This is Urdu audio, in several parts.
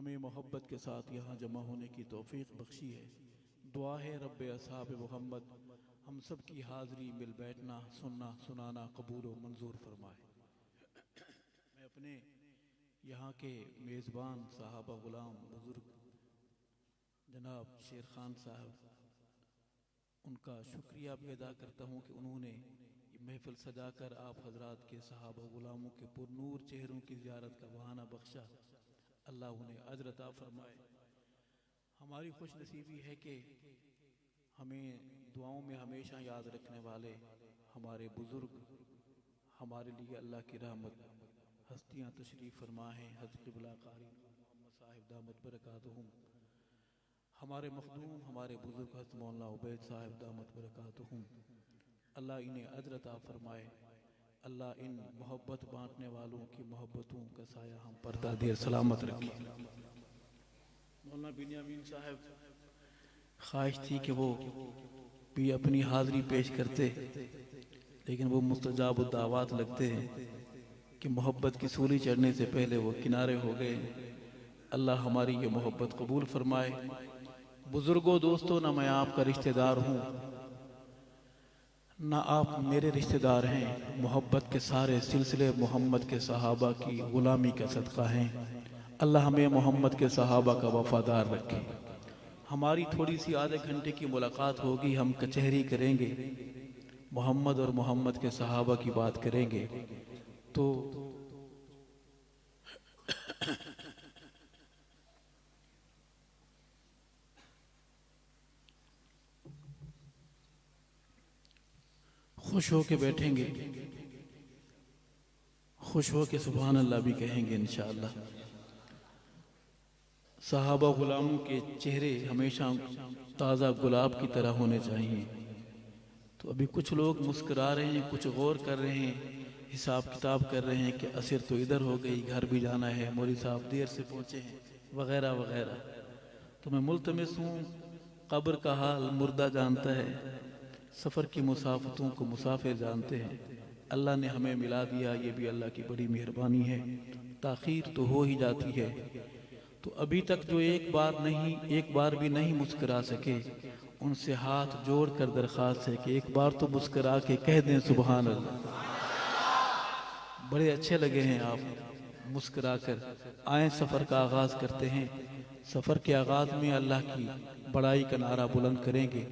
ہمیں محبت کے ساتھ یہاں جمع ہونے کی توفیق بخشی ہے۔ دعا ہے رب اصحاب محمد ہم سب کی حاضری مل بیٹھنا سننا سنانا قبول و منظور فرمائے۔ میں اپنے یہاں کے میزبان صحابہ غلام بزرگ جناب شیر خان صاحب ان کا شکریہ بھی ادا کرتا ہوں کہ انہوں نے یہ محفل سجا کر آپ حضرات کے صحابہ غلاموں کے پر نور چہروں کی زیارت کا بہانہ بخشا۔ اللہ انہیں اجر عطا فرمائے۔ ہماری خوش نصیبی ہے کہ ہمیں دعاؤں میں ہمیشہ یاد رکھنے والے ہمارے بزرگ ہمارے لیے اللہ کی رحمت ہستیاں تشریف فرما ہیں۔ حضرت قبلہ قاری محمد صاحب دامت برکاتہم، ہمارے مخدوم ہمارے بزرگ حضرت مولانا عبید صاحب دامت برکاتہم، اللہ انہیں اجر عطا فرمائے۔ اللہ ان محبت بانٹنے والوں کی محبتوں کا سایہ ہم پر دیر سلامت رکھے۔ مولانا بنیامین صاحب خواہش تھی کہ وہ بھی اپنی حاضری پیش کرتے، لیکن وہ مستجاب الدعوات لگتے ہیں کہ محبت کی سولی چڑھنے سے پہلے وہ کنارے ہو گئے۔ اللہ ہماری یہ محبت قبول فرمائے۔ بزرگوں دوستوں، نہ میں آپ کا رشتہ دار ہوں نہ آپ میرے رشتہ دار ہیں، محبت کے سارے سلسلے محمد کے صحابہ کی غلامی کا صدقہ ہیں۔ اللہ ہمیں محمد کے صحابہ کا وفادار رکھے۔ ہماری تھوڑی سی آدھے گھنٹے کی ملاقات ہوگی، ہم کچہری کریں گے، محمد اور محمد کے صحابہ کی بات کریں گے۔ تو خوش ہو کے بیٹھیں گے، خوش ہو کے سبحان اللہ بھی کہیں گے انشاءاللہ۔ صحابہ غلاموں کے چہرے ہمیشہ تازہ گلاب کی طرح ہونے چاہیے۔ تو ابھی کچھ لوگ مسکرا رہے ہیں، کچھ غور کر رہے ہیں، حساب کتاب کر رہے ہیں کہ عصر تو ادھر ہو گئی، گھر بھی جانا ہے، مولوی صاحب دیر سے پہنچے ہیں وغیرہ وغیرہ۔ تو میں ملتمس ہوں، قبر کا حال مردہ جانتا ہے، سفر کی مسافتوں کو مسافر جانتے ہیں۔ اللہ نے ہمیں ملا دیا، یہ بھی اللہ کی بڑی مہربانی ہے۔ تاخیر تو ہو ہی جاتی ہے، تو ابھی تک جو ایک بار بھی نہیں مسکرا سکے ان سے ہاتھ جوڑ کر درخواست ہے کہ ایک بار تو مسکرا کے کہہ دیں سبحان اللہ۔ بڑے اچھے لگے ہیں آپ مسکرا کر۔ آئیں سفر کا آغاز کرتے ہیں۔ سفر کے آغاز میں اللہ کی بڑائی کا نعرہ بلند کریں گے،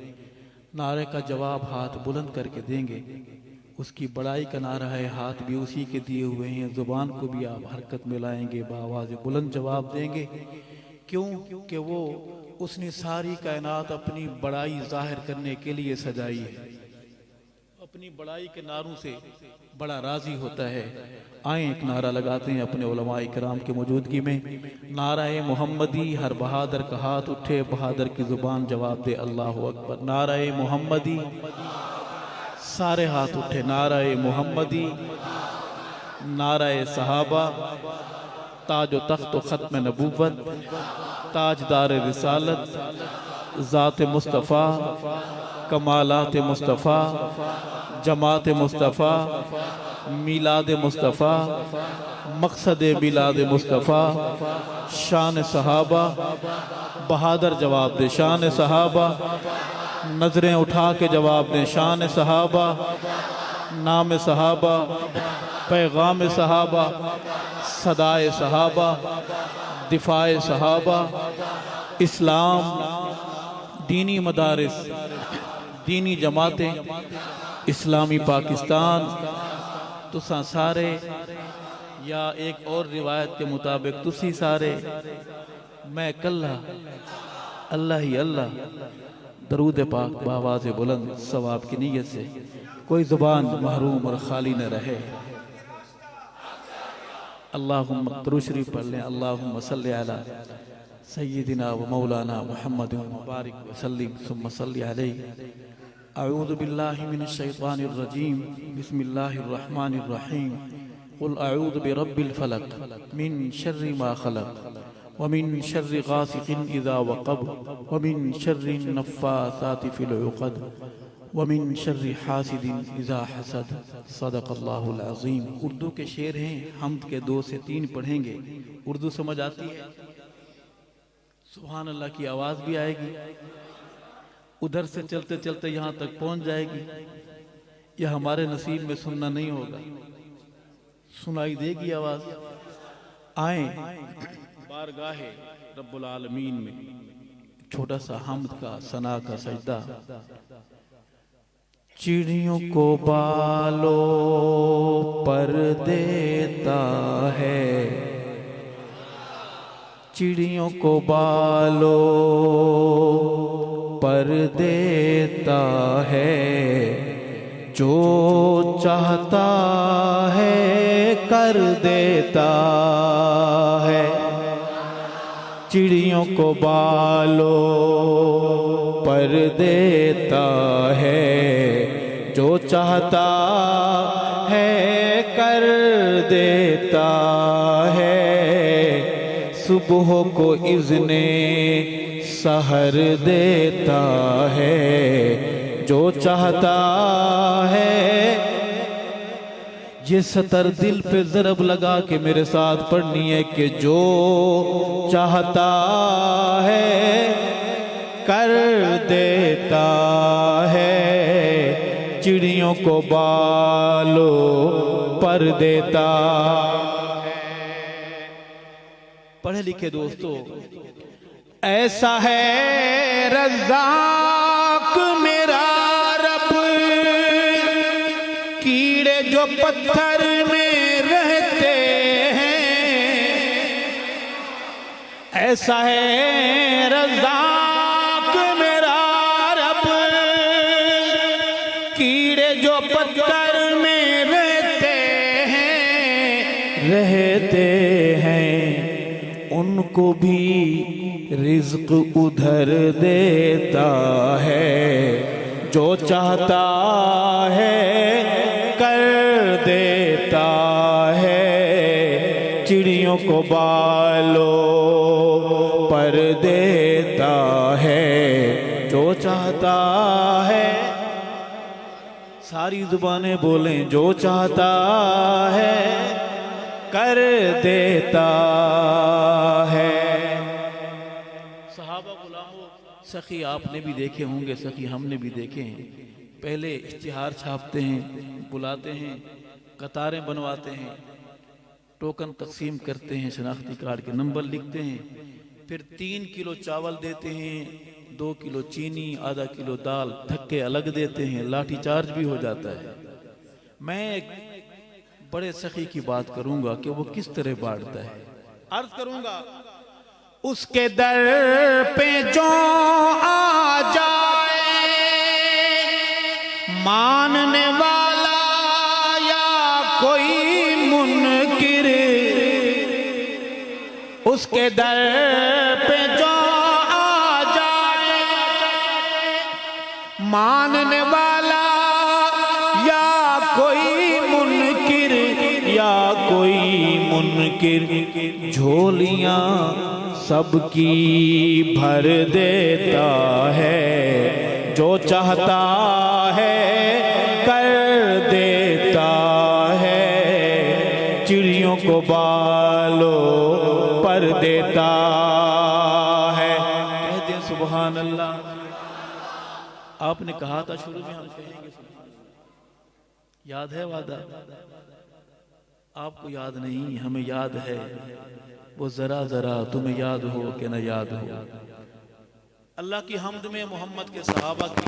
نعرے کا جواب ہاتھ بلند کر کے دیں گے۔ اس کی بڑائی کا نعرہ ہے، ہاتھ بھی اسی کے دیے ہوئے ہیں، زبان کو بھی آپ حرکت میں لائیں گے، بآواز بلند جواب دیں گے۔ کیوں کہ وہ اس نے ساری کائنات اپنی بڑائی ظاہر کرنے کے لیے سجائی ہے، اپنی بڑائی کے نعروں سے بڑا راضی ہوتا ہے۔ آئیں ایک نعرہ لگاتے ہیں اپنے علماء کرام کی موجودگی میں۔ نعرہ محمدی، ہر بہادر کا ہاتھ اٹھے، بہادر کی زبان جواب دے اللہ اکبر۔ نعرہ محمدی، سارے ہاتھ اٹھے۔ نعرہ محمدی، نعرہ صحابہ، تاج و تخت و ختم نبوت، تاجدار رسالت، ذات مصطفیٰ، کمالات مصطفیٰ، جماعت مصطفیٰ، میلاد مصطفیٰ، مقصد میلاد مصطفیٰ، شان صحابہ، بہادر جواب دے شان صحابہ، نظریں اٹھا کے جواب دیں شان صحابہ، نام صحابہ، پیغام صحابہ، صدائے صحابہ، دفاع صحابہ، اسلام، دینی مدارس، دینی جماعتیں، اسلامی پاکستان، تساں سارے، یا ایک اور روایت کے مطابق تسی سارے، میں کلہ، اللہ ہی اللہ۔ درود پاک بآواز بلند ثواب کی نیت سے، کوئی زبان محروم اور خالی نہ رہے۔ اللہم درود شریف پڑھ لیں۔ اللہم صلی علی سیدنا و مولانا محمد مبارک وسلم ثم صلی علیہ۔ اعوذ باللہ من الشیطان الرجیم، بسم اللہ الرحمن الرحیم۔ قل اعوذ برب الفلق من شر ما خلق ومن شر غاسق اذا وقب ومن شر النفاثات في العقد ومن شر حاسد اذا حسد۔ صدق اللہ العظیم۔ اردو کے شعر ہیں، حمد کے 2 سے 3 پڑھیں گے۔ اردو سمجھ آتی ہے؟ سبحان اللہ کی آواز بھی آئے گی، ادھر سے چلتے چلتے یہاں تک پہنچ جائے گی. یہ ہمارے نصیب میں سننا نہیں ہوگا، سنائی دے گی آواز. آئیں بارگاہ رب العالمین میں چھوٹا سا حمد کا ثنا کا سجدہ. چڑیوں کو بالوں پر دیتا ہے، چڑیوں کو بالوں پر دیتا ہے، جو چاہتا ہے کر دیتا ہے. چڑیوں کو بالوں پر دیتا ہے، جو چاہتا ہے کر دیتا ہے. صبح کو اذن سحر دیتا ہے، جو چاہتا ہے. یہ سطر دل پہ ضرب لگا کے میرے ساتھ پڑھنی ہے کہ جو چاہتا ہے کر دیتا ہے، چڑیوں کو بالوں پر دیتا ہے. پڑھے لکھے دوستو، ایسا ہے رزاق میرا رب، کیڑے جو پتھر میں رہتے ہیں. ایسا ہے رزاق میرا رب، کیڑے جو پتھر میں رہتے ہیں، ان کو بھی رزق ادھر دیتا ہے، جو چاہتا ہے کر دیتا ہے. چڑیوں کو بالوں پر دیتا ہے، جو چاہتا ہے. ساری زبانیں بولیں، جو چاہتا ہے کر دیتا ہے. صحابہ غلاموں، سخی آپ نے بھی دیکھے ہوں گے، سخی ہم نے بھی دیکھے ہیں. پہلے اشتہار چھاپتے ہیں، بلاتے ہیں، قطاریں بنواتے ہیں، ٹوکن تقسیم کرتے ہیں، شناختی کارڈ کے نمبر لکھتے ہیں، پھر 3 کلو چاول دیتے ہیں، 2 کلو چینی، آدھا کلو دال، دھکے الگ دیتے ہیں، لاٹھی چارج بھی ہو جاتا ہے. میں ایک بڑے سخی کی بات کروں گا کہ وہ کس طرح بانٹتا ہے. عرض کروں گا، اس کے در پہ جو آ جائے ماننے والا یا کوئی منکر، اس کے در پہ جو آ جائے ماننے والا یا کوئی منکر، یا کوئی منکر، جھولیاں سب کی بھر دیتا ہے، جو چاہتا ہے کر دیتا ہے. چڑیوں کو بالوں پر دیتا ہے. کہہ دیں سبحان اللہ. آپ نے کہا تھا شروع میں ہم کہیں گے، یاد ہے وعدہ؟ آپ کو یاد نہیں، ہمیں یاد ہے. وہ ذرا ذرا تمہیں یاد ہو کہ نہ یاد ہو. اللہ کی حمد میں محمد کے صحابہ کی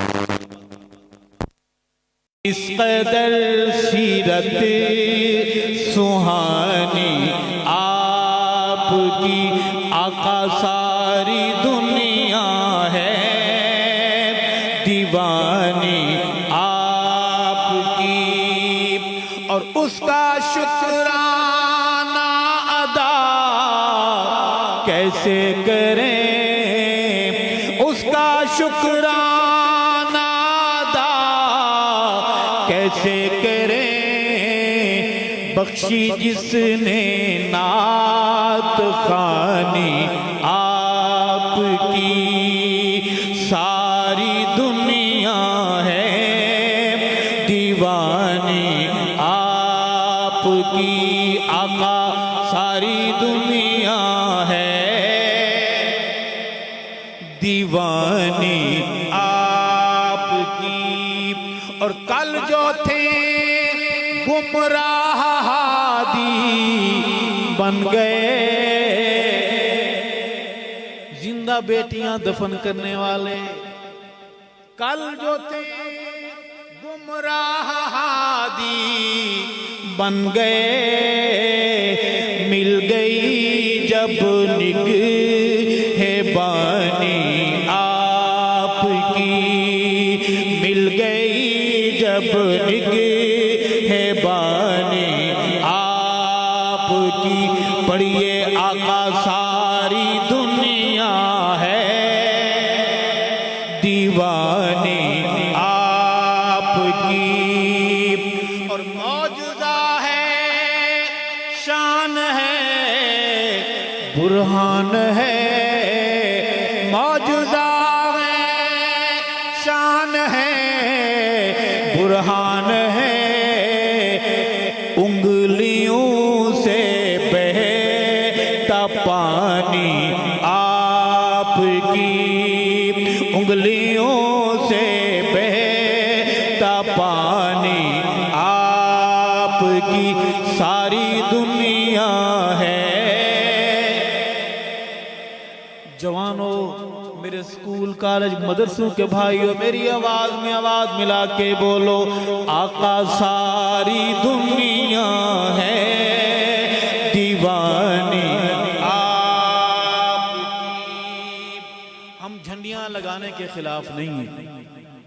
اس قدر سیرت سہانی آپ کی، آقا ساری دنیا ہے دیوانی آپ کی. اور اس کا شکرانہ ادا کیسے کریں، اس کا شکرانہ ادا کیسے کریں. بخشی جس نے نعت خوانی آپ کی، ساری دنیا ہے دیوانی آپ کی. آقا ساری دنیا ہے. دیوانی آپ کی، اور کل جو تھے گمراہ ہادی بن گئے، زندہ بیٹیاں دفن کرنے والے، کل جو تھے گمراہ ہادی بن گئے، مل گئی جب نگہبانی آپ کی، مل گئی جب نگہبانی آپ کی، پڑھیے آقا ساری دنیا ہے دیوانی آپ کی، اور معجزہ ہے، شان ہے، برہان ہے، معجزہ ہے، شان ہے، برہان ہے، انگلیوں سے بہتا پانی آپ کی، انگلیوں سے بہتا پانی آپ کی، ساری دنیا ہے۔ جوانوں، میرے اسکول کالج مدرسوں کے بھائیوں، میری آواز میں آواز ملا کے بولو، آقا ساری دنیا ہے دیوانی آپ کی۔ ہم جھنڈیاں لگانے کے خلاف نہیں ہیں،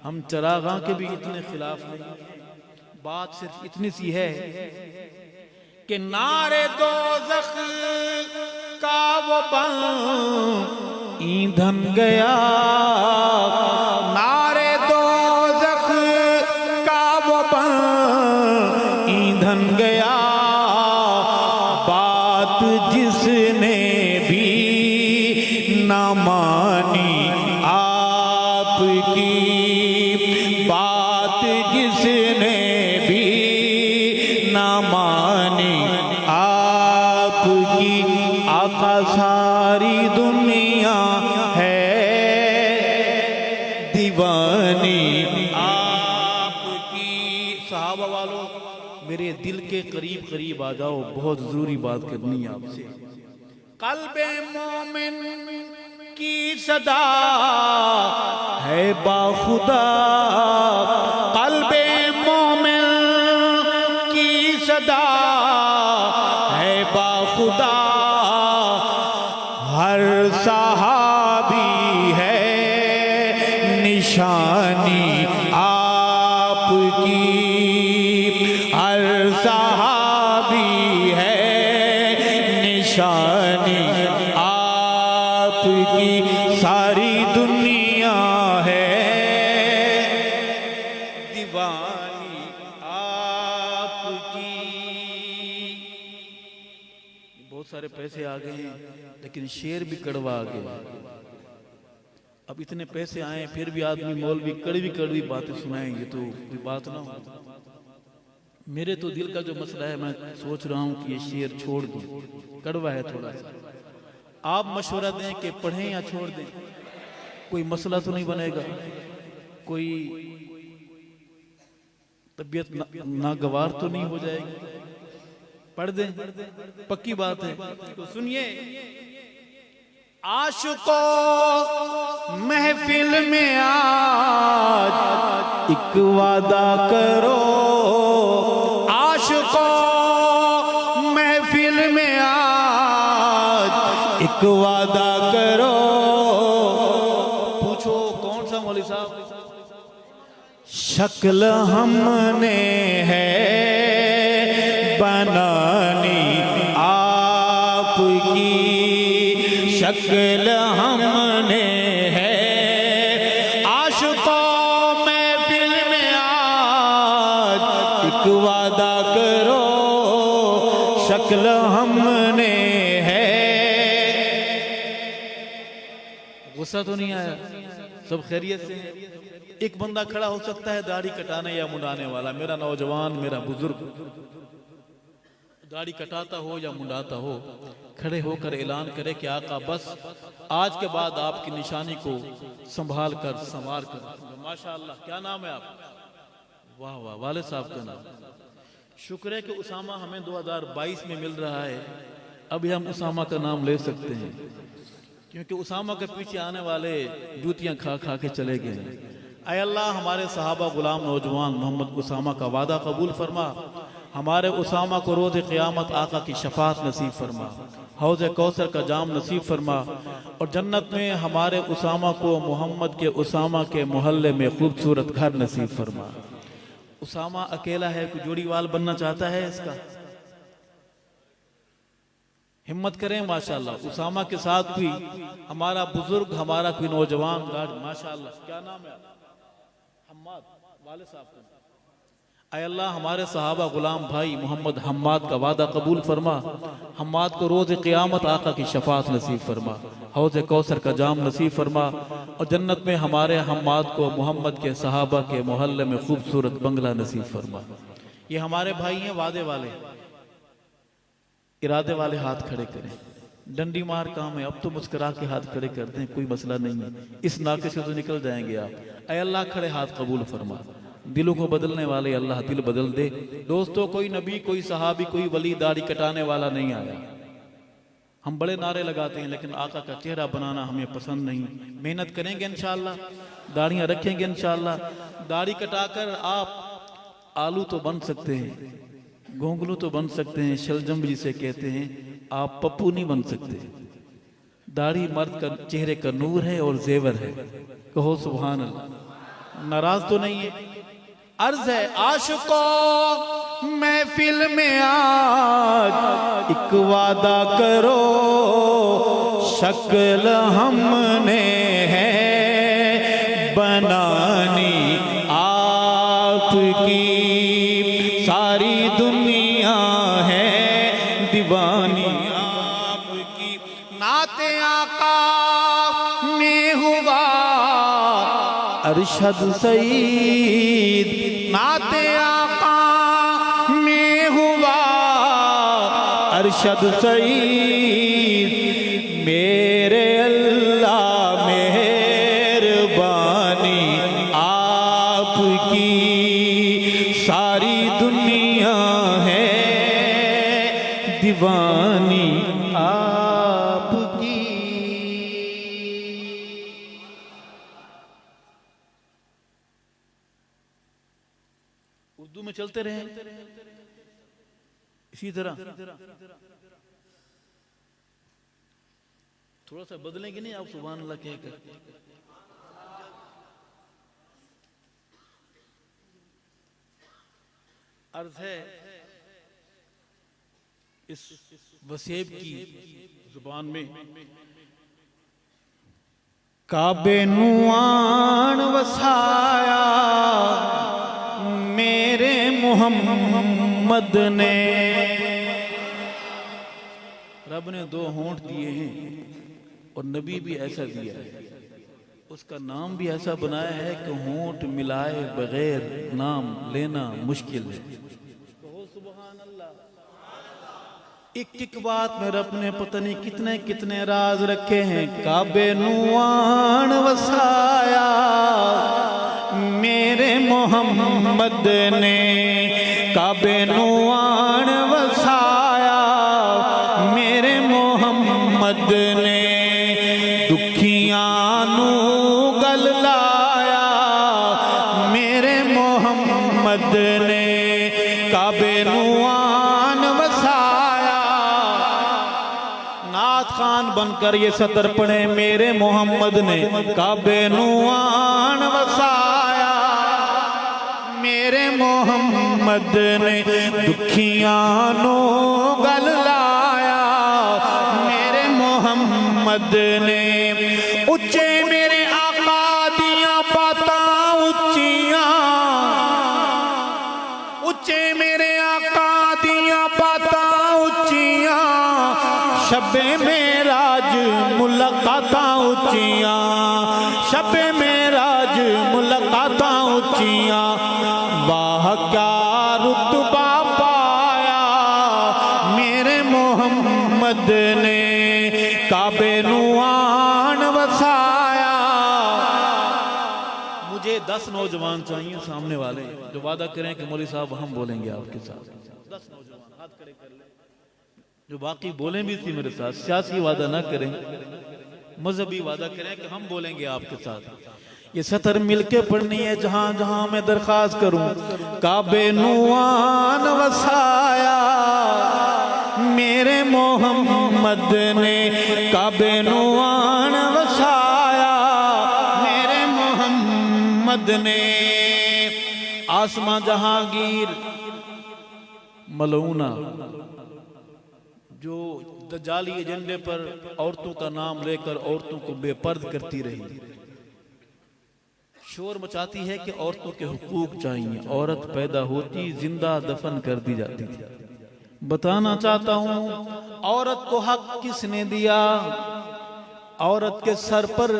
ہم چراغاں کے بھی اتنے خلاف نہیں ہیں، بات صرف اتنی سی ہے کہ نعرے دوزخ کا وہ بم ایندھن گیا، نعرے دوزخ کا وہ بم ایندھن گیا، بات جس نے بھی نہ مانی آپ کی، بات جس نے بھی نہ مانی آپ کی، آقا ساری دنیا ہے دیوانی آپ کی۔ صحابہ والوں، میرے دل کے قریب قریب آ جاؤ، بہت ضروری بات کرنی ہے آپ سے۔ قلب مومن کی صدا ہے باخدا، قلب مومن کی صدا ہے باخدا، ہر صحابی ہے نشانی آپ کی، ہر صحابی ہے نشانی آپ کی، ساری دنیا ہے دیوانی آپ کی۔ بہت سارے پیسے آ گئے ہیں لیکن شعر بھی کڑوا آ گئے، اب اتنے پیسے آئیں پھر بھی آدمی مولوی کڑوی کڑوی باتیں سنائیں، یہ تو کوئی بات نہ ہو۔ میرے تو دل کا جو مسئلہ ہے، میں سوچ رہا ہوں کہ یہ شعر چھوڑ دوں، کڑوا ہے تھوڑا سا، آپ مشورہ دیں کہ پڑھیں یا چھوڑ دیں، کوئی مسئلہ تو نہیں بنے گا، کوئی طبیعت ناگوار تو نہیں ہو جائے گی، پڑھ دیں، پکی بات ہے تو سنیے۔ عاشقوں محفل میں آج ایک وعدہ کرو، عاشقوں محفل میں آج ایک وعدہ کرو، پوچھو کون سا مولوی صاحب؟ شکل ہم نے ہے بنانی آپ کی، شکل ہم نے ہے، عاشقوں محفل میں آج ایک وعدہ کرو، شکل ہم نے ہے۔ غصہ تو نہیں آیا؟ سب خیریت سے ہیں؟ ایک بندہ کھڑا ہو سکتا ہے داڑھی کٹانے یا منڈانے والا، میرا نوجوان، میرا بزرگ، داڑھی کٹاتا ہو یا منڈاتا ہو، کھڑے ہو کر اعلان کرے کہ آقا بس آج کے بعد آپ کی نشانی کو سنبھال کر سنوار کر. ماشاءاللہ. کیا نام ہے آپ؟ واہ واہ، والد صاحب کا نام. شکر ہے کہ اسامہ ہمیں 2022 میں مل رہا ہے، ابھی ہم اسامہ کا نام لے سکتے ہیں، کیونکہ اسامہ کے پیچھے آنے والے جوتیاں کھا کھا کے چلے گئے ہیں. اے اللہ ہمارے صحابہ غلام نوجوان محمد اسامہ کا وعدہ قبول فرما، ہمارے اسامہ کو روز قیامت آقا کی شفاعت نصیب فرما، حوض کوثر کا جام نصیب فرما، اور جنت میں ہمارے اسامہ کو محمد کے اسامہ کے محلے میں خوبصورت گھر نصیب فرما. اسامہ اکیلا ہے، کوئی جوڑی وال بننا چاہتا ہے اس کا؟ ہمت کریں. ماشاءاللہ. اسامہ کے ساتھ بھی ہمارا بزرگ، ہمارا کوئی نوجوان. ماشاءاللہ. کیا نام ہے؟ حماد. والد صاحب کا. اے اللہ ہمارے صحابہ غلام بھائی محمد حماد کا وعدہ قبول فرما، حماد کو روز قیامت آقا کی شفاعت نصیب فرما، حوض کوثر کا جام نصیب فرما، اور جنت میں ہمارے حماد کو محمد کے صحابہ کے محلے میں خوبصورت بنگلہ نصیب فرما. یہ ہمارے بھائی ہیں وعدے والے، ارادے والے. ہاتھ کھڑے کریں. ڈنڈی مار کام ہے، اب تو مسکرا کے ہاتھ کھڑے کرتے ہیں، کوئی مسئلہ نہیں ہے، اس ناقے سے تو نکل جائیں گے آپ. اے اللہ کھڑے ہاتھ قبول فرما. دلوں کو بدلنے والے اللہ دل بدل دے. دوستو کوئی نبی، کوئی صحابی، کوئی ولی داڑھی کٹانے والا نہیں آیا. ہم بڑے نعرے لگاتے ہیں لیکن آقا کا چہرہ بنانا ہمیں پسند نہیں. محنت کریں گے انشاءاللہ، داڑھیاں رکھیں گے انشاءاللہ. داڑھی کٹا کر آپ آلو تو بن سکتے ہیں، گونگلو تو بن سکتے ہیں، شلجم جسے کہتے ہیں، آپ پپو نہیں بن سکتے. داڑھی مرد کا چہرے کا نور ہے اور زیور ہے. کہو سبحان اللہ. ناراض تو نہیں ہے؟ عرض ہے عاشقوں محفل میں آج ایک وعدہ کرو، شکل ہم نے ہے بنانی آپ کی، ساری دنیا ہے دیوانی آپ کی. نعت آقا میں ہوا ارشد سعید، نعت آقا میں ہوا ارشد سعید. میرے اللہ مہربانی آپ کی، ساری دنیا ہے دیوانی آپ کی. اردو میں چلتے رہیں اسی طرح. تھوڑا سا بدلیں گے نہیں آپ سبحان اللہ کہہ کر؟ عرض ہے اس وسیب کی زبان میں، کعبے نوان وسایا میرے محمد نے. رب نے دو ہونٹ دیے ہیں اور نبی بھی ایسا دیا ہے، اس کا نام بھی ایسا بنایا ہے کہ ہونٹ ملائے بغیر نام لینا مشکل ہے. سبحان اللہ. ایک ایک بات میں رب نے پتہ نہیں کتنے کتنے راز رکھے ہیں. کعبے نوان وسایا میرے محمد نے، کعبے نوان وسایا میرے محمد نے، دکھیاں نو گل لایا میرے محمد نے، کعبے نوان وسایا. نعت خان بن کر یہ سطر پڑھیں، میرے محمد نے کعبے نوان وسایا میرے محمد نے، دکھیاں نو گل لایا میرے محمد نے. اچے میرے آقا دیاں باتاں اچیاں، اچے میرے آقا دیاں باتاں اچیاں، شب معراج ملاقاتاں اچیاں، شب معراج ملاقاتاں اچیاں. واہ کیا رتبہ پایا کعبے نو آن وسایا. مجھے 10 نوجوان چاہیے سامنے والے جو وعدہ کریں کہ مولوی صاحب ہم بولیں گے آپ کے ساتھ. 10 نوجوان ہاتھ کھڑے کر لیں جو باقی بولیں بھی تھی میرے ساتھ. سیاسی وعدہ نہ کریں, مذہبی وعدہ کریں کہ ہم بولیں گے آپ کے ساتھ. یہ سطر مل کے پڑھنی ہے جہاں جہاں میں درخواست کروں. کعبے نو آن وسایا میرے محمد نے, کعبے نو آن وسایا میرے محمد نے. آسماں جہانگیر ملعونہ جو دجالی ایجنڈے پر عورتوں کا نام لے کر عورتوں کو بے پرد کرتی رہی, شور مچاتی ہے کہ عورتوں کے حقوق چاہیے. عورت پیدا ہوتی زندہ دفن کر دی جاتی تھی. بتانا چاہتا ہوں عورت کو حق کس نے دیا, عورت کے سر پر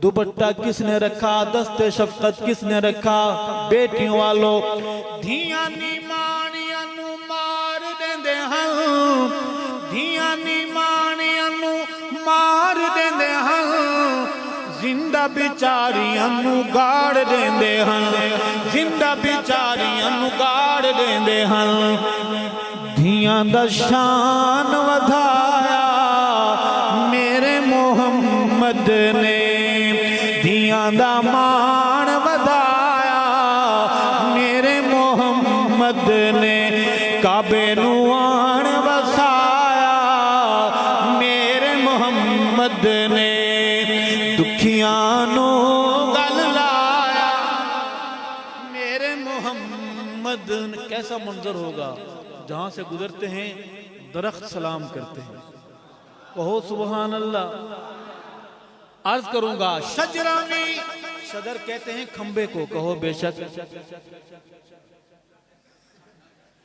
دوپٹہ کس نے رکھا, دست شفقت کس نے رکھا. بیٹیوں والو دھیاں نی مانیاں نو مار دیندے ہن, دھیاں نی مانیاں نو مار دیندے ہن, زندہ بیچاریاں نو گاڑ دیندے ہن, زندہ بیچاریاں نو گاڑ دیندے ہن. دھیاں دا شان ودھایا میرے محمد نے, دھیاں دا مان ودھایا میرے محمد نے. کعبے نو آن وسایا میرے محمد نے, دکھیاں نو گل لایا میرے محمد. کیسا منظر ہوگا جہاں سے گزرتے ہیں درخت سلام کرتے ہیں. کہو سبحان اللہ. عرض کروں گا شجرامی, شجر کہتے ہیں کھمبے کو, کہو بے شک.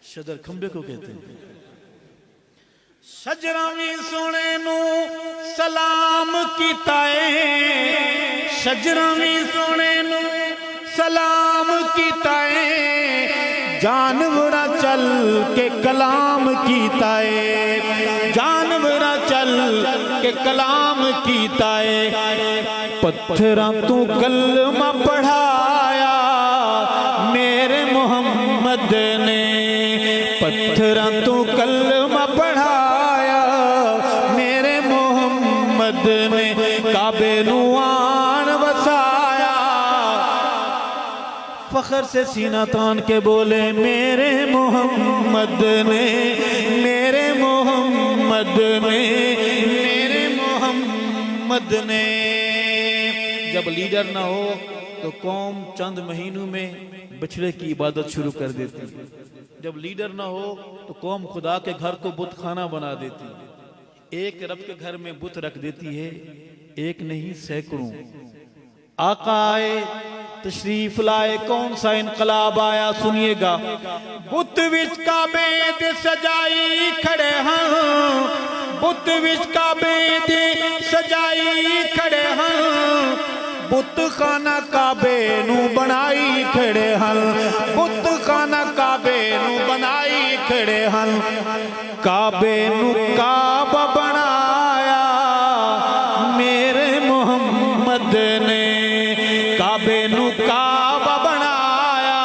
شجر کھمبے کو کہتے ہیں. شجرامی سونے نو سلام کیتا ہے, شجرامی سونے نو سلام کیتا ہے, جانورا چل کے کلام کیتا ہے, جانورا چل کے کلام کیتا ہے. پتھراں تو کلمہ پڑھایا میرے محمد نے, پتھراں تو کلمہ پڑھایا میرے محمد نے. کعبے نو آن وسایا, فخر سے سینہ تان کے بولے میرے محمد نے, میرے محمد نے, میرے محمد نے. جب لیڈر نہ ہو تو قوم چند مہینوں میں بچڑے کی عبادت شروع کر دیتی. جب لیڈر نہ ہو تو قوم خدا کے گھر کو بت خانہ بنا دیتی. ایک رب کے گھر میں بت رکھ دیتی ہے, ایک نہیں سینکڑوں. آقا آئے تشریف لائے, کون سا انقلاب آیا سنیے گا. بت وچ کعبے دے سجائی کھڑے ہاں, بت وچ کعبے دے سجائی کھڑے ہاں, بت خانہ کعبے نو بنائی کھڑے ہاں, بت خانہ کعبے نو بنائی کھڑے ہاں. کعبے نو کعبہ بنایا میرے محمد نے, کعبے نو کعبہ بنایا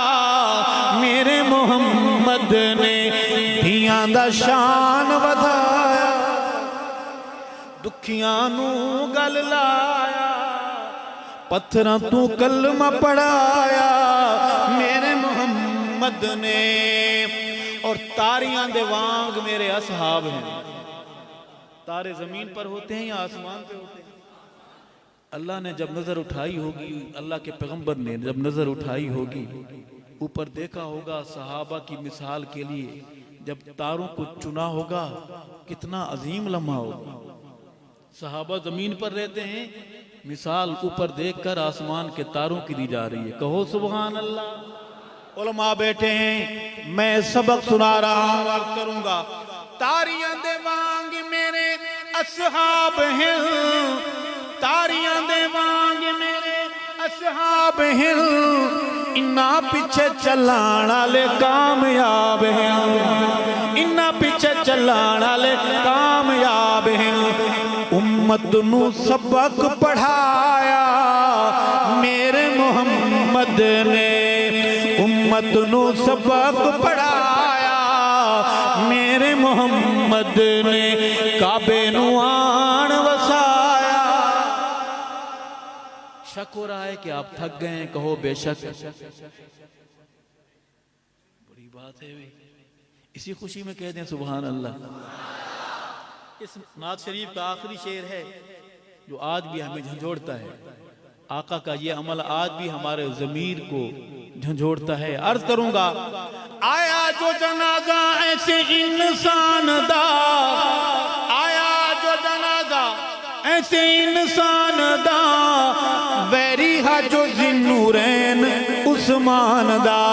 میرے محمد نے. دھیاں دا شان ودھایا, دکھیاں نو گل لایا, پتھراں تو کلمہ پڑھایا میرے محمد نے. اور تاریاں دے وانگ میرے اصحاب ہیں. تارے زمین پر ہوتے ہیں یا آسمان پہ ہوتے ہیں؟ اللہ نے جب نظر اٹھائی ہوگی, اللہ کے پیغمبر نے جب نظر اٹھائی ہوگی, اوپر دیکھا ہوگا صحابہ کی مثال کے لیے, جب تاروں کو چنا ہوگا کتنا عظیم لمحہ ہوگا. صحابہ زمین پر رہتے ہیں, مثال اوپر دیکھ کر آسمان کے تاروں کی دی جا رہی ہے. کہو سبحان اللہ. علماء بیٹھے ہیں, میں سبق سنا رہا ہوں, عرض کروں گا. تاریاں دے وانگ میرے اصحاب ہیں, تاریاں دے وانگ میرے اصحاب ہیں, انہاں پیچھے چلان والے کامیاب ہیں, انہاں پیچھے چلان والے کامیاب ہیں. امت نو سبق پڑھایا میرے محمد نے، امت نو سبق پڑھایا میرے محمد نے، کعبے نو آن وسایا۔ شک ہو رہا ہے کہ آپ تھک گئے ہیں، کہو بے شک۔ بڑی بات ہے بھئی، اسی خوشی میں کہہ دیں سبحان اللہ۔ اس نعت شریف کا آخری شعر ہے جو آج بھی ہمیں جھنجھوڑتا ہے، آقا کا یہ عمل آج بھی ہمارے ضمیر کو جھنجھوڑتا ہے۔ عرض کروں گا، آیا جو جنازہ ایسے انسان دا، آیا جو جنازہ ایسے انسان دا، ویری ہا جو ذنورین عثمان دا،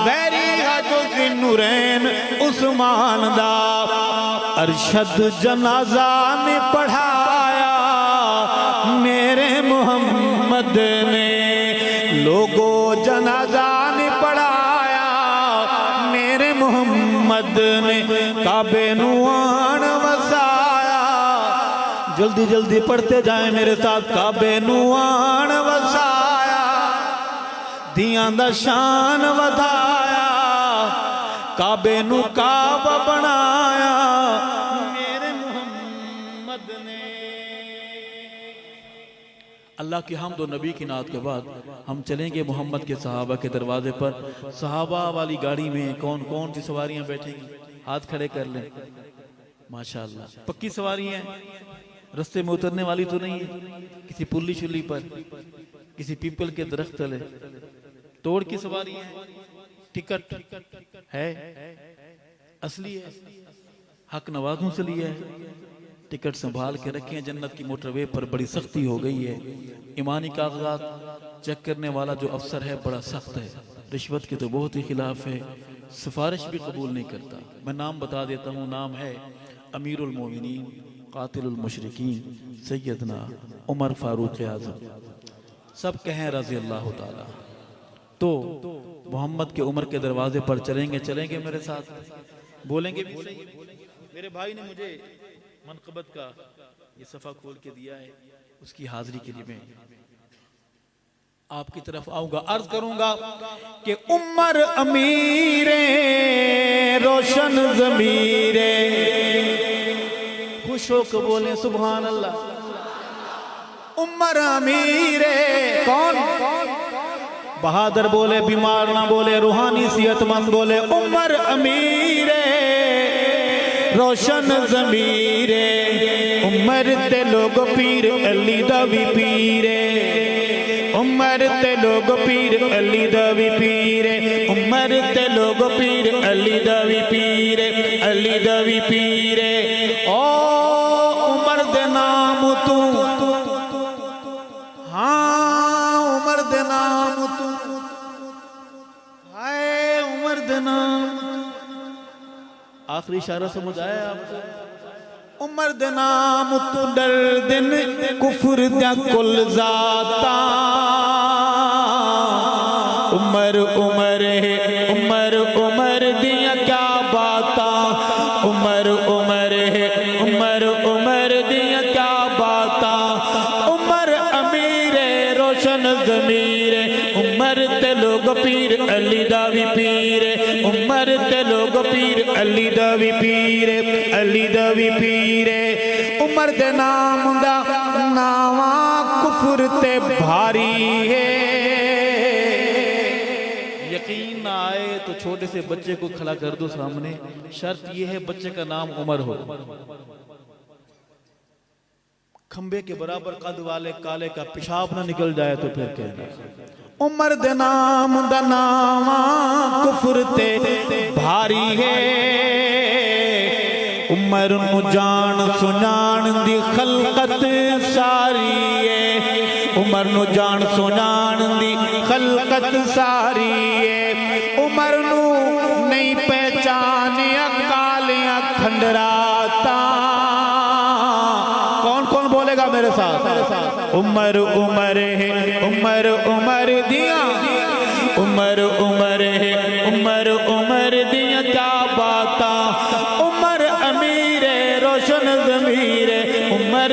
ویری ہا جو ذنورین عثمان دا، ارشد جنازہ نے پڑھایا میرے محمد نے، لوگوں جنازہ نے پڑھایا میرے محمد نے، کعبے نو آن وسایا۔ جلدی جلدی پڑھتے جائیں میرے ساتھ، کعبے نو آن وسایا، دیاں دا شان ودھایا، کعبے نو کعبہ بنایا میرے محمد نے۔ اللہ کی حمد و نبی کی نعت کے بعد ہم چلیں گے محمد کے صحابہ کے دروازے پر۔ صحابہ والی گاڑی میں کون کون سی سواریاں بیٹھیں گی؟ ہاتھ کھڑے کر لیں۔ ماشاءاللہ پکی سواری ہیں، رستے میں اترنے والی تو نہیں ہے، کسی پلی شلی پر، کسی پیپل کے درخت تلے، توڑ کی سواری ہے، ٹکٹ ہے، اصلی ہے، حق نوازوں سے لیا ہے، ٹکٹ سنبھال کے رکھیں۔ جنت کی موٹر وے پر بڑی سختی ہو گئی ہے، ایمانی کاغذات چیک کرنے والا جو افسر ہے بڑا سخت ہے، رشوت کے تو بہت ہی خلاف ہے، سفارش بھی قبول نہیں کرتا۔ میں نام بتا دیتا ہوں، نام ہے امیر المومنین قاتل المشرکین سیدنا عمر فاروق اعظم، سب کہیں رضی اللہ تعالی۔ تو محمد کے عمر کے دروازے پر چلیں گے میرے ساتھ، بولیں گے بھی۔ میرے بھائی نے مجھے منقبت کا یہ صفحہ کھول کے دیا ہے، اس کی حاضری کے لیے میں آپ کی طرف آؤں گا۔ عرض کروں گا کہ عمر امیر روشن ضمیر، خوش ہو کے بولیں سبحان اللہ۔ عمر امیر کون؟ بہادر بولے، بیمار نہ بولے، روحانی صحت مند بولے۔ عمر امیر روشن ضمیر، عمر تے لوگ پیر علی دا وی پیر، عمر تے لوگ پیر علی دا وی پیر، عمر تے لوگ پیر علی دا وی پیر، علی دا وی پیر۔ او عمر دے نام تو، ہاں عمر دے نام تو، ہائے عمر دے نام۔ آخری اشارہ سمجھ آیا آپ کو؟ عمر دے نام تو ڈر دن کفر دیا کل ذاتا، عمر عمر ہے عمر عمر دیا کیا باتا، عمر عمر ہے عمر عمر دیا کیا باتا، عمر امیر روشن ضمیر، عمر تے لوگ پیر علی دا وی پیر، عمر تے لوگ پیر علی دا وی پیر، علی دا وی پیر۔ عمر دے نام دا ناواں کفر تے بھاری ہے، یقین نہ آئے تو چھوٹے سے بچے کو کھڑا کر دو سامنے، شرط یہ ہے بچے کا نام عمر ہو، کھمبے کے برابر قد والے کالے کا پیشاب نہ نکل جائے تو پھر کہنا۔ عمر دے نام دا ناواں کفر تے بھاری ہے، عمر نو جان سنان دی خلقت ساری ہے، عمر نو جان سنان دی خلقت ساری ہے، عمر نو نہیں پہچانیا کالیاں کھنڈراتا۔ کون کون بولے گا میرے ساتھ؟ عمر عمر ہے عمر عمر دیا، عمر عمر ہے عمر عمر دیا کیا باتا، عمر امیر روشن ضمیر، عمر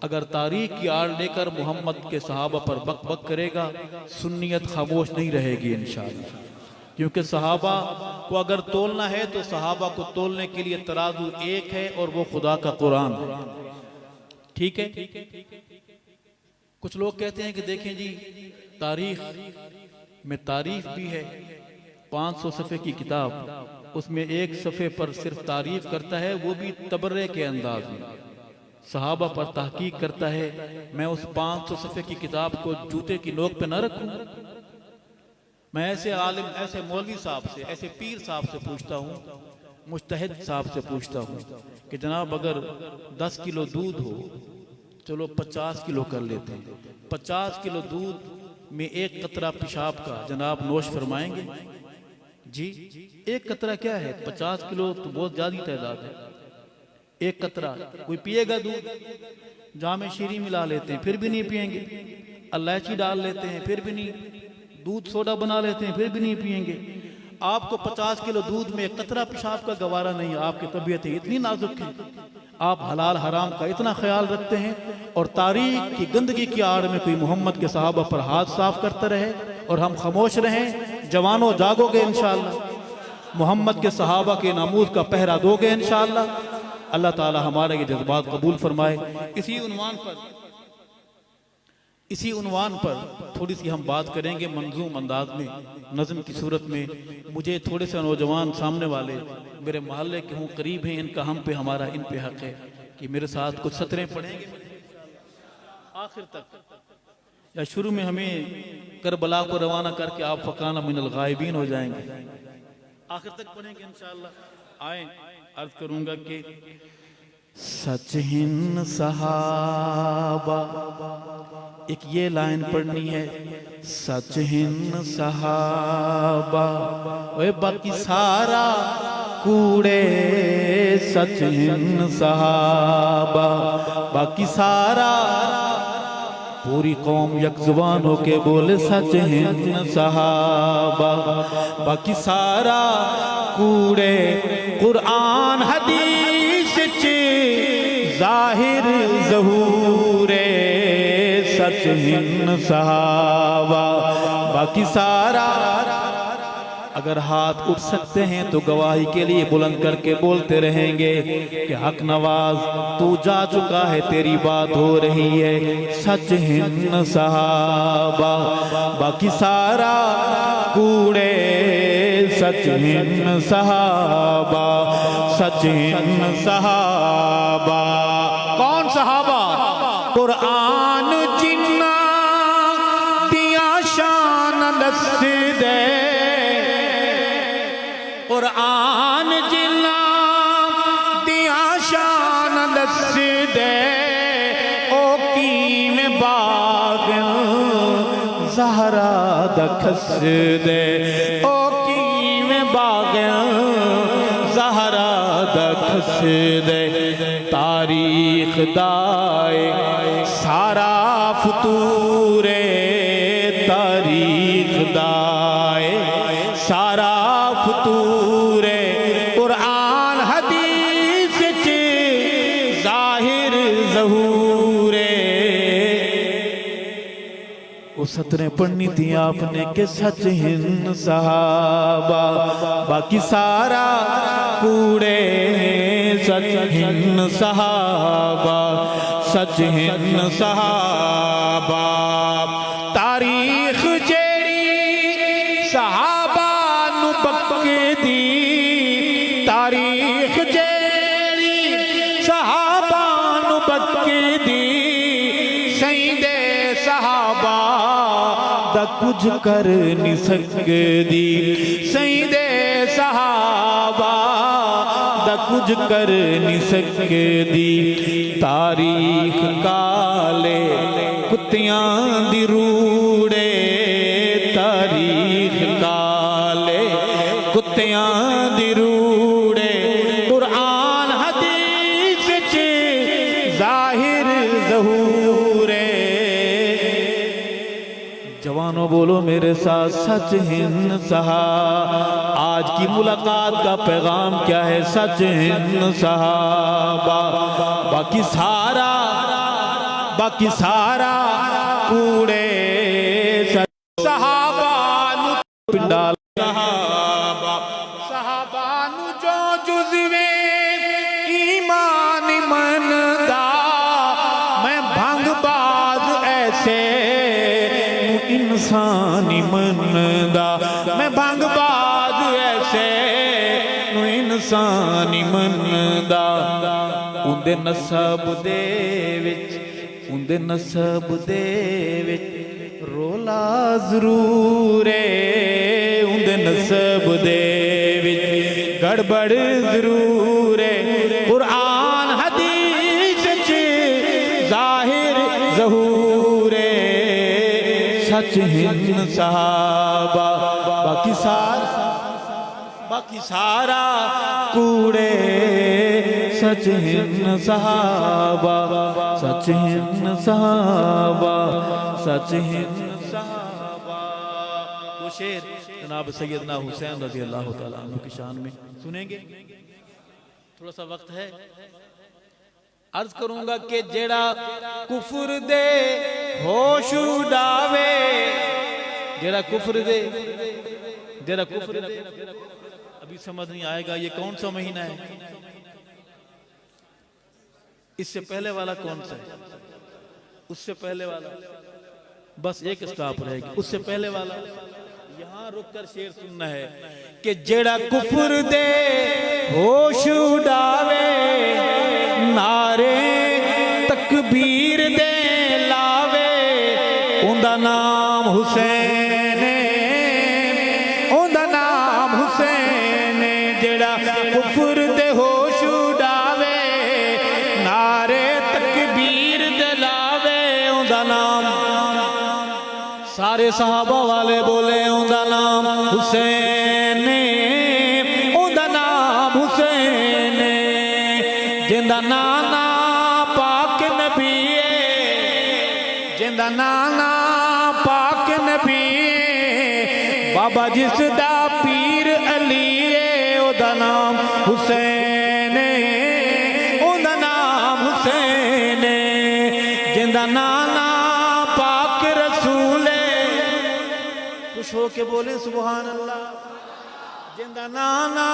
اگر تاریخ کی آڑ لے کر محمد کے صحابہ پر بک بک کرے گا، سنیت خاموش نہیں رہے گی انشاءاللہ۔ کیونکہ صحابہ کو اگر تولنا ہے تو صحابہ کو تولنے کے لیے ترازو ایک ہے، اور وہ خدا کا قرآن ہے۔ ٹھیک ہے؟ کچھ لوگ کہتے ہیں کہ دیکھیں جی تاریخ میں تعریف بھی ہے، 500 صفحے کی کتاب، اس میں ایک صفحے پر صرف تعریف کرتا ہے، وہ بھی تبرے کے انداز میں، صحابہ پر تحقیق کرتا ہے۔ میں اس 500 صفحے کی کتاب کو جوتے کی نوک پہ نہ رکھوں؟ میں ایسے عالم، ایسے مولوی صاحب سے، ایسے پیر صاحب سے پوچھتا ہوں، مجتہد صاحب سے پوچھتا ہوں کہ جناب اگر 10 کلو دودھ ہو، چلو 50 کلو کر لیتے ہیں، 50 کلو دودھ میں ایک قطرہ پیشاب کا جناب نوش فرمائیں گے؟ جی ایک قطرہ کیا ہے؟ 50 کلو تو بہت زیادہ تعداد ہے۔ ایک قطرہ کوئی پیے گا دودھ؟ جام شیریں ملا لیتے ہیں پھر بھی نہیں پیئیں گے، الائچی ڈال لیتے ہیں پھر بھی نہیں، دودھ سوڈا بنا لیتے ہیں پھر بھی نہیں پیئیں گے۔ آپ کو 50 کلو دودھ میں ایک قطرہ پیشاب کا گوارا نہیں ہے، آپ کی طبیعتیں اتنی نازک ہیں، آپ حلال حرام کا اتنا خیال رکھتے ہیں، اور تاریخ کی گندگی کی آڑ میں کوئی محمد کے صحابہ پر ہاتھ صاف کرتا رہے اور ہم خاموش رہیں۔ جوانوں جاگو گے انشاءاللہ، محمد کے صحابہ کے ناموس کا پہرا دو گے انشاءاللہ۔ اللہ تعالی ہمارے یہ جذبات قبول فرمائے۔ اسی عنوان پر تھوڑی سی ہم بات کریں گے منظوم انداز میں، نظم کی صورت میں۔ مجھے تھوڑے سے نوجوان سامنے والے میرے محلے کے ہوں، قریب ہیں، ان کا ہم پہ، ہمارا ان پہ حق ہے کہ میرے ساتھ کچھ سطریں پڑھیں گے آخر تک، یا شروع میں ہمیں کربلا کو روانہ کر کے آپ فکانہ من الغائبین ہو جائیں گے؟ آخر تک پڑھیں گے انشاءاللہ۔ آئیں، عرض کروں گا کہ سچ ہن صحابہ، ایک یہ لائن پڑھنی ہے، سچ ہن صحابہ اے باقی سارا کوڑے، سچ ہن صحابہ باقی سارا، پوری قوم یک زبان ہو کے بولے سچ ہن صحابہ باقی سارا کوڑے، قرآن حدیث چی ظاہر ظہور، سچ ہن صحابہ باقی سارا۔ اگر ہاتھ اٹھ سکتے ہیں تو گواہی کے لیے بلند کر کے بولتے رہیں گے کہ حق نواز تو جا چکا ہے، تیری بات ہو رہی ہے، سچ ہن صحابہ باقی سارا کوڑے، سچ ہن صحابہ، سچ ہن صحابہ۔ کون صحابہ؟ قرآن جنہ دیا شان دس دے، قرآن جنہ دیا شان دس دے، او کیم باغ زہرا دکھس دے، او کیم باغ زہرا دکھس دے، تاریخ دائے سارا فتورے، تاریخ دائے سارا فتورے، قرآن حدیث چی ظاہر ظہورے۔ وہ سطریں پڑھنی تھی آپ نے کہ سچ ہن صحابہ باقی سارا کوڑے، سچ ہن صحابہ، سچ ہن صحابہ۔ تاریخ جیڑی صحابہ نو بک دی، تاریخ جیڑی صحابہ نو بک دی، سیندے صحابہ دا کچھ کر نہیں سکدی، سیندے صحابہ دا کچھ کر نہیں سکدی، تاریخ کالے کتیاں دی روڑے، تاریخ کالے کتیاں دی روڑے، قرآن حدیث چی ظاہر ظہورے۔ جوانوں بولو میرے ساتھ، سچ ہن صحابہ۔ آج کی ملاقات کا پیغام کیا ہے؟ سچ ہن صحابہ باقی سارا باقی سارا کوڑے صحابہ نو پنڈا صحابہ نو جو جزوے ایمان مندا میں بھنگ باز ایسے انسانی مندا میں بھنگ باز ایسے انسانی مندا اندے نسب دے وچ اندے نسب دے وچ رولا ضرور ہے اندے نسب دے وچ گڑبڑ ضرور ہے قرآن حدیث چ ظاہر ظہور ہے سچ ہن صحابہ باقی سارا کوڑے سچ ہن صحابہ سچ ہن صحابہ سچ ہن صحابہ. وہ شعر جناب سیدنا حسین رضی اللہ تعالیٰ عنہ کی شان میں سنیں گے. تھوڑا سا وقت ہے. عرض کروں گا کہ جیڑا کفر دے ہوش اڈاوے جیڑا کفر دے ابھی سمجھ نہیں آئے گا یہ کون سا مہینہ ہے. اس سے پہلے والا کون سا ہے؟ اس سے پہلے والا بس ایک اسٹاپ رہے گی. اس سے پہلے والا یہاں رک کر شعر سننا ہے کہ جیڑا کفر دے ہوش اڈاوے نعرے تکبیر دے لاوے اوندا نام حسین اوندا نام حسین جیڑا کفر دے ہوش اڈاوے نعرے تکبیر دے لاوے اوندا نام سارے صحابہ والے بولے اوندا نام حسین اوندا نام حسین جندہ نانا پاک نبی جندہ نانا پاک نبی بابا جس دا پیر علی اوندا نام حسین اوندا نام حسین جندہ نانا پاک رسول خوش ہو کے بولے سبحان اللہ جندہ نانا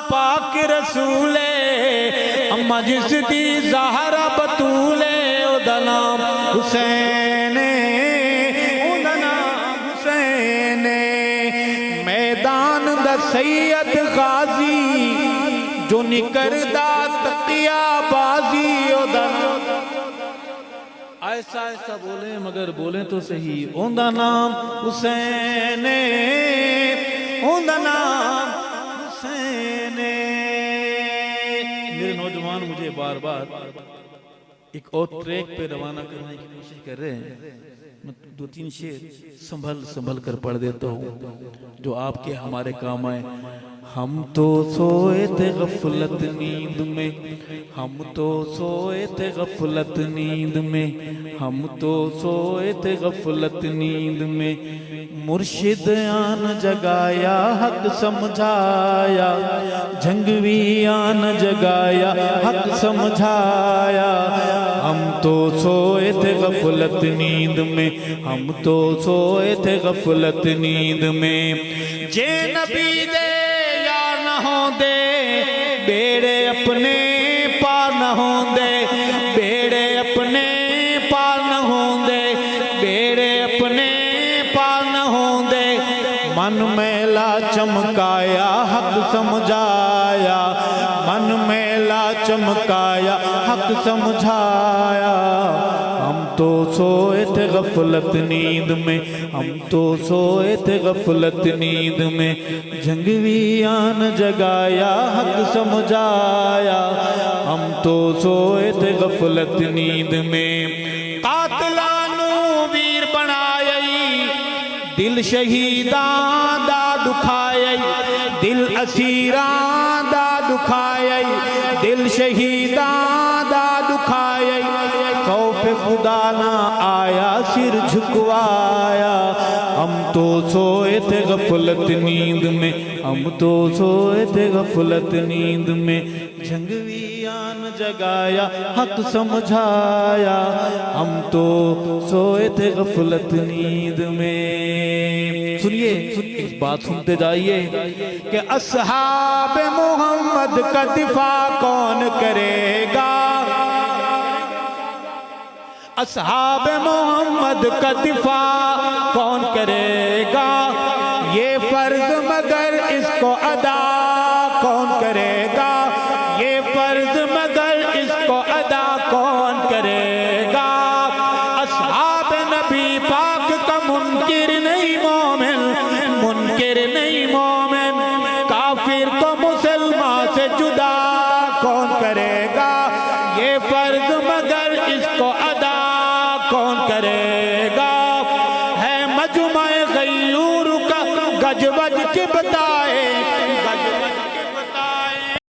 پاک رسول اما جس دی زہرہ بطول اوندا نام حسین اوندا نام حسین میدان دا سید غازی جو نکردہ تقیہ بازی اوندا نام ایسا ایسا بولیں مگر بولیں تو صحیح اوندا نام حسین اوندا نام حسین. میرے نوجوان مجھے بار بار ایک اور ٹریک پہ روانہ کرنے کی کوشش کر رہے ہیں. میں دو تین شعر سنبھل کر پڑھ دیتا ہوں جو آپ کے ہمارے کام آئے. ہم تو سوئے تھے غفلت نیند میں ہم تو سوئے تھے غفلت نیند میں ہم تو سوئے تھے غفلت نیند میں مرشد آن جگایا حق سمجھایا جھنگوی آن جگایا حق سمجھایا. ہم تو سوئے تھے غفلت نیند میں ہم تو سوئے تھے غفلت نیند میں جے نبی دے یار نہ ہوں دے بیڑے اپنے پار نہ ہوں دے بیڑے اپنے پار نہ ہوں دے بیڑے اپنے پار نہ ہوں دے من میلا چمکایا حق سمجھایا من میلا چمکایا حق سمجھایا. ہم تو سوئے تھے غفلت نیند میں ہم تو سوئے تھے غفلت نیند میں جھنگوی آن جگایا حق سمجھایا. ہم تو سوئے تھے غفلت نیند میں قاتلانو ویر بنائی دل شہیدان دا دکھائی دل اسیران دا دکھائی دل شہیدان دا دکھائی خوف خدا نہ آیا سر جھکوایا. ہم تو سوئے تھے غفلت نیند میں ہم تو سوئے تھے غفلت نیند میں جھنگوی دھیان جگایا حق سمجھایا ہم تو سوئے تھے غفلت نیند میں سنیے اس بات سنتے جائیے کہ اصحاب محمد کا دفاع کون کرے گا اصحاب محمد کا دفاع کون کرے گا یہ فرض مگر اس کو ادا کون کرے گا یہ فرض مگر اس کو ادا کون کرے گا اصحاب نبی پاک کا منکر نہیں مومن منکر نہیں مومن کافر کو مسلمان سے جدا کون کرے گا یہ فرض مگر اس کو ادا کون کرے گا ہے مجمع غیور کا گج بج کے بتا